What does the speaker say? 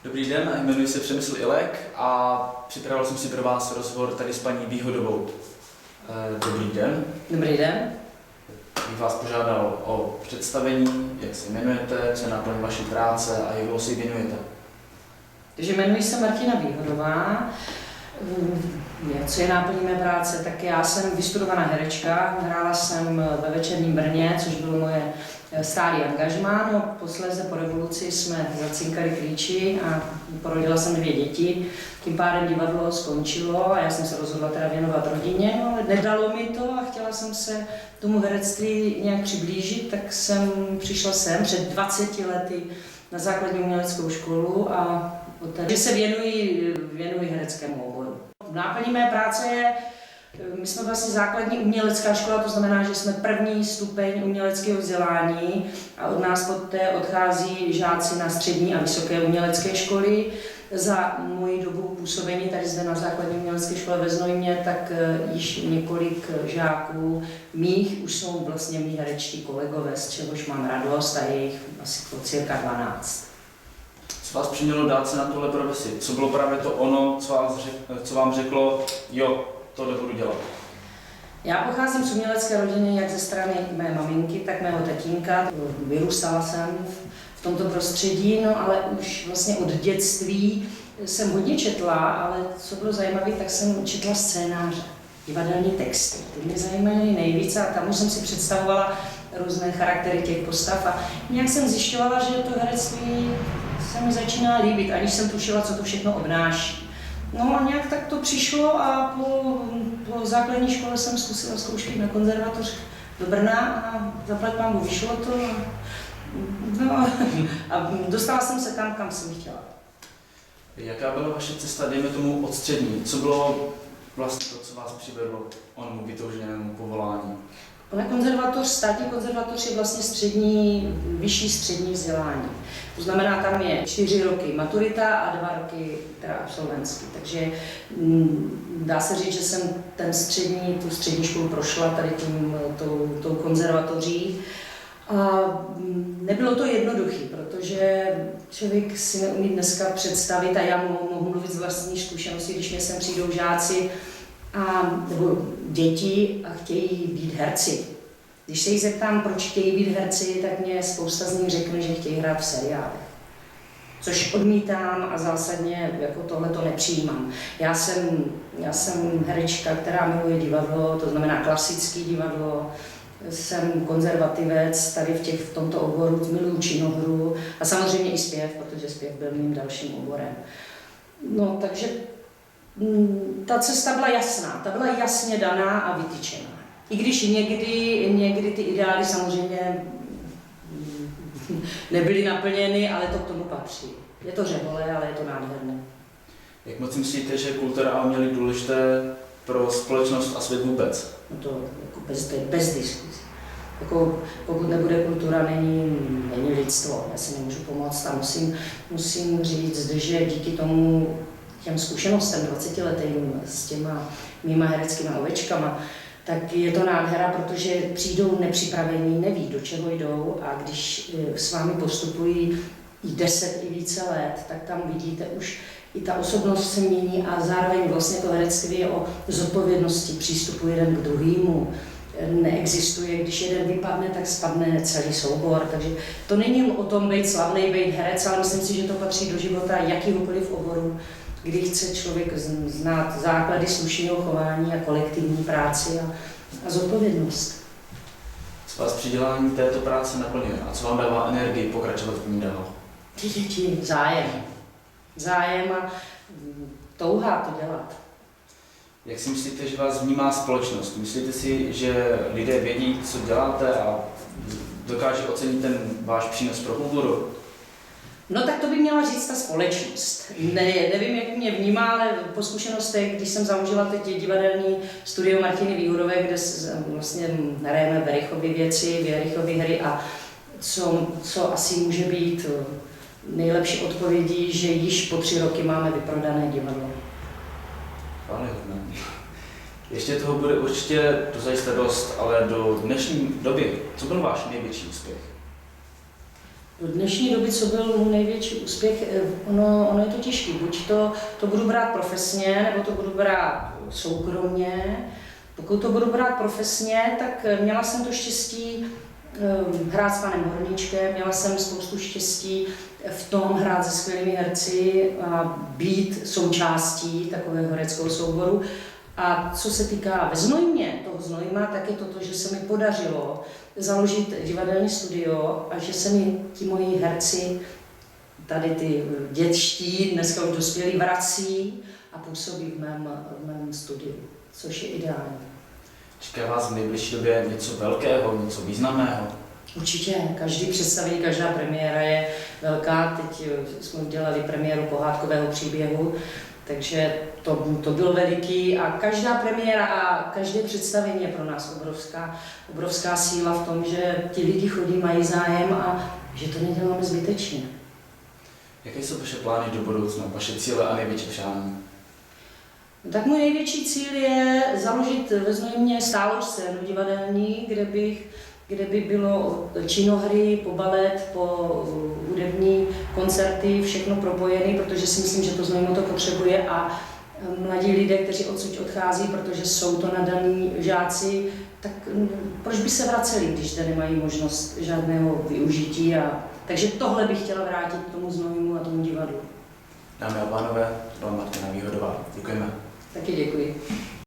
Dobrý den, jmenuji se Přemysl Ilek a připravil jsem si pro vás rozhovor tady s paní Výhodovou. Dobrý den. Dobrý den. Bych vás požádal o představení, jak se jmenujete, co je náplň vaší práce a jak si věnujete. Takže jmenuji se Martina Výhodová. Co je náplní mé práce, tak já jsem vystudovaná herečka, hrála jsem ve Večerním Brně, což bylo moje stálé angažmá. No, posléze po revoluci jsme zacinkali klíči a porodila jsem 2 děti. Tím pádem divadlo skončilo a já jsem se rozhodla teda věnovat rodině, no, ale nedalo mi to a chtěla jsem se tomu herectví nějak přiblížit, tak jsem přišla sem před 20 lety na základní uměleckou školu a takže se věnuji hereckému oboru. Náplní mé práce je, my jsme vlastně základní umělecká škola, to znamená, že jsme první stupeň uměleckého vzdělání a od nás poté odchází žáci na střední a vysoké umělecké školy. Za moji dobu působení tady zde na základní umělecké škole ve Znojmě, tak již několik žáků mých už jsou vlastně mý herečtí kolegové, z čehož mám radost a je jich asi cirka 12. Co vás přimělo dát se na tuhle profesi? Co bylo právě to ono, co vám řeklo, jo, tohle budu dělat? Já pocházím z umělecké rodiny jak ze strany mé maminky, tak mého tatínka. Vyrůstala jsem v tomto prostředí, no ale už vlastně od dětství jsem hodně četla, ale co bylo zajímavé, tak jsem četla scénáře, divadelní texty. Ty mě zajímaly nejvíce a tam už jsem si představovala různé charaktery těch postav a nějak jsem zjišťovala, že to herectví se mi začíná líbit, aniž jsem tušila, co to všechno obnáší. No a nějak tak to přišlo a po základní škole jsem zkusila zkoušky na konzervatoř do Brna a zaplať pánbůh vyšlo to. A dostala jsem se tam, kam jsem chtěla. Jaká byla vaše cesta, dejme tomu, od střední? Co bylo vlastně to, co vás přivedlo onomu vytouženému povolání? Na státní konzervatoř je vlastně vyšší střední vzdělání. To znamená, tam je 4 roky maturita a 2 roky teda absolventský. Takže dá se říct, že jsem tu střední školu prošla tady tou konzervatoří. A nebylo to jednoduché, protože člověk si neumí dneska představit, a já mohu mluvit z vlastní zkušenosti, když mě sem přijdou žáci, nebo děti a chtějí být herci. Když se jich zeptám, proč chtějí být herci, tak mě spousta z nich řekne, že chtějí hrát v seriálech. Což odmítám a zásadně jako tohle to nepřijímám. Já jsem herečka, která miluje divadlo, to znamená klasické divadlo. Jsem konzervativec tady v tomto oboru, miluji činohru a samozřejmě i zpěv, protože zpěv byl mým dalším oborem. No, takže ta cesta byla jasná, ta byla jasně daná a vytyčená. I když někdy ty ideály samozřejmě nebyly naplněny, ale to k tomu patří. Je to řehole, ale je to nádherné. Jak moc myslíte, že kultura a umění důležité pro společnost a svět vůbec? No to jako bez diskuzí. Jako, pokud nebude kultura, není lidstvo. Já si nemůžu pomoct a musím říct, že díky těm zkušenostem 20letým s těma mýma hereckýma ovečkama, tak je to nádhera, protože přijdou nepřipravení, neví, do čeho jdou a když s vámi postupují i 10 i více let, tak tam vidíte už i ta osobnost se mění a zároveň vlastně to herectví je o zodpovědnosti, přístupu jeden k druhému. Neexistuje, když jeden vypadne, tak spadne celý soubor. Takže to není o tom být slavný, být herec, ale myslím si, že to patří do života jakýhokoliv oboru, kdy chce člověk znát základy slušného chování a kolektivní práci a zodpovědnost. Co vás při dělání této práce naplňuje a co vám dává energii pokračovat v ní dál? Ty děti, zájem a touha to dělat. Jak si myslíte, že vás vnímá společnost? Myslíte si, že lidé vědí, co děláte a dokáže ocenit ten váš přínos pro kulturu? No tak to by měla říct ta společnost. Nevím, jak mě vnímá, ale po zkušenostech, když jsem založila teď divadelní studio Martiny Výhodové, kde vlastně hrajeme Werichovy věci, Werichovy hry a co asi může být nejlepší odpovědí, že již po 3 roky máme vyprodané divadlo. Ještě toho bude určitě dozajisté dost, ale do dnešní doby, co byl váš největší úspěch? Do dnešní doby, co byl můj největší úspěch, ono je to těžké. Buď to budu brát profesně, nebo to budu brát soukromně. Pokud to budu brát profesně, tak měla jsem to štěstí hrát s panem Horníčkem, měla jsem spoustu štěstí v tom hrát se skvělými herci a být součástí takového hereckého souboru. A co se týká ve Znojmě, toho Znojma, tak je to, že se mi podařilo založit divadelní studio a že se mi ti moji herci, tady ty dětští, dneska už dospělí, vrací a působí v mém studiu, což je ideální. Čeká vás v nejbližší době něco velkého, něco významného? Určitě, každý představení, každá premiéra je velká. Teď jsme udělali premiéru Pohádkového příběhu, takže to bylo veliký a každá premiéra a každé představení je pro nás obrovská síla v tom, že ti lidi chodí, mají zájem a že to neděláme zbytečně. Jaké jsou vaše plány do budoucna, vaše cíle a největší přání? Tak můj největší cíl je založit ve Znojmě stálou scénu divadelní, kde by bylo činohry, po balet, po hudební koncerty, všechno propojené, protože si myslím, že to Znojmo to potřebuje a mladí lidé, kteří odsud odchází, protože jsou to nadaní žáci, tak proč by se vraceli, když tady nemají možnost žádného využití. Takže tohle bych chtěla vrátit k tomu Znojmu a tomu divadlu. Dámy a pánové, to byla Martina Výhodová. Děkujeme. Taky děkuji.